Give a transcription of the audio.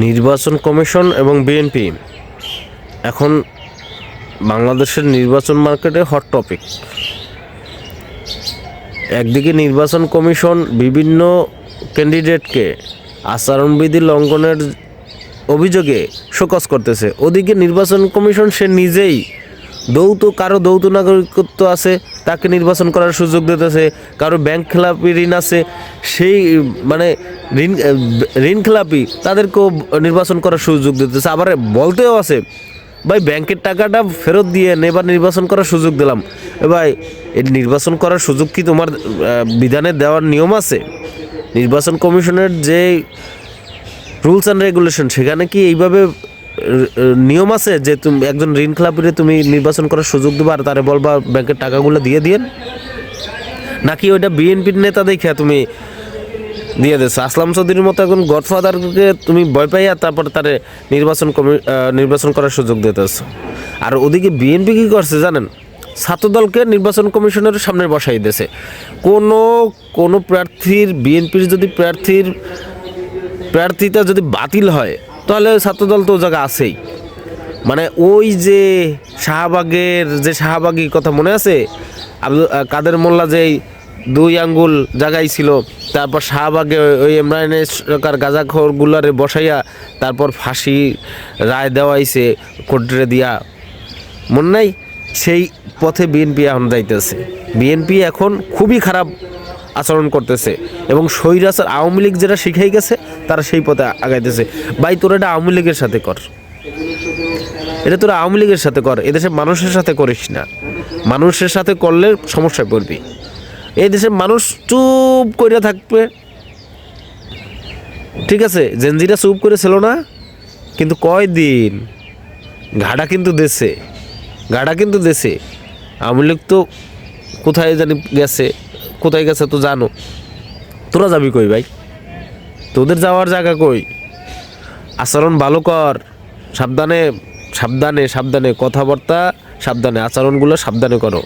নির্বাচন কমিশন এবং বিএনপি এখন বাংলাদেশের নির্বাচন মার্কেটে হট টপিক। একদিকে নির্বাচন কমিশন বিভিন্ন ক্যান্ডিডেটকে আচরণবিধি লঙ্ঘনের অভিযোগে শোকজ করতেছে, ওদিকে নির্বাচন কমিশন সে নিজেই কারো যৌথ নাগরিকত্ব আছে তাকে নির্বাচন করার সুযোগ দিতেছে, কারো ব্যাংক খেলাপি ঋণ আছে সেই ঋণ খেলাপি তাদেরকেও নির্বাচন করার সুযোগ দিতেছে। আবার বলতেও আছে ভাই ব্যাংকের টাকাটা ফেরত দিয়ে এবার নির্বাচন করার সুযোগ দিলাম। ভাই এই নির্বাচন করার সুযোগ কি তোমার বিধানে দেওয়ার নিয়ম আছে? নির্বাচন কমিশনের যে রুলস অ্যান্ড রেগুলেশন সেখানে কি এইভাবে নিয়ম আছে যে তুমি একজন ঋণ খেলাপিরে তুমি নির্বাচন করার সুযোগ দেবা আর তারে বলবা ব্যাংকের টাকাগুলো দিয়ে দিয়েন? নাকি ওইটা বিএনপির নেতা দেখে তুমি দিয়ে দিয়েছো? আসলাম চৌধুরীর মতো এখন গডফাদারকে তুমি ভয় পাইয়া তারপর তারে নির্বাচন করার সুযোগ দিতেছো। আর ওদিকে বিএনপি কী করছে জানেন? ছাত্রদলকে নির্বাচন কমিশনের সামনে বসাই দিয়েছে। কোনো প্রার্থীর বিএনপির যদি প্রার্থীতা যদি বাতিল হয় তাহলে ছাত্রদল তো জায়গা আছেই। মানে ওই যে শাহবাগী কথা মনে আছে? কাদের মোল্লা যেই 2 আঙ্গুল জায়গায় ছিল, তারপর শাহবাগে ওই ইমরানের সরকার গাঁজাখোরগুলারে বসাইয়া তারপর ফাঁসি রায় দেওয়াইছে কোর্টে দিয়া, মনে নাই? সেই পথে বিএনপি এখন যাইতেছে। বিএনপি এখন খুবই খারাপ আচরণ করতেছে এবং স্বৈরাচার আওয়ামী লীগ যেটা শিখাই গেছে তারা সেই পথে আগাইতেছে। ভাই তোরা এটা আওয়ামী লীগের সাথে কর, এটা তোরা আওয়ামী লীগের সাথে কর, এদেশের মানুষের সাথে করিস না। মানুষের সাথে করলে সমস্যায় পড়বি। এই দেশের মানুষ চুপ করে থাকবে, ঠিক আছে? জেনজিরা চুপ করে ছিল না, কিন্তু কয়দিন ঘাড়া কিন্তু দেশে আওয়ামী লীগ তো কোথায় জানি গেছে, কোথায় গেছে তো জানো। তোরা যাবি কই ভাই? তোদের যাওয়ার জায়গা কই? আচরণ ভালো কর, সাবধানে কথাবার্তা সাবধানে, আচরণগুলো সাবধানে করো।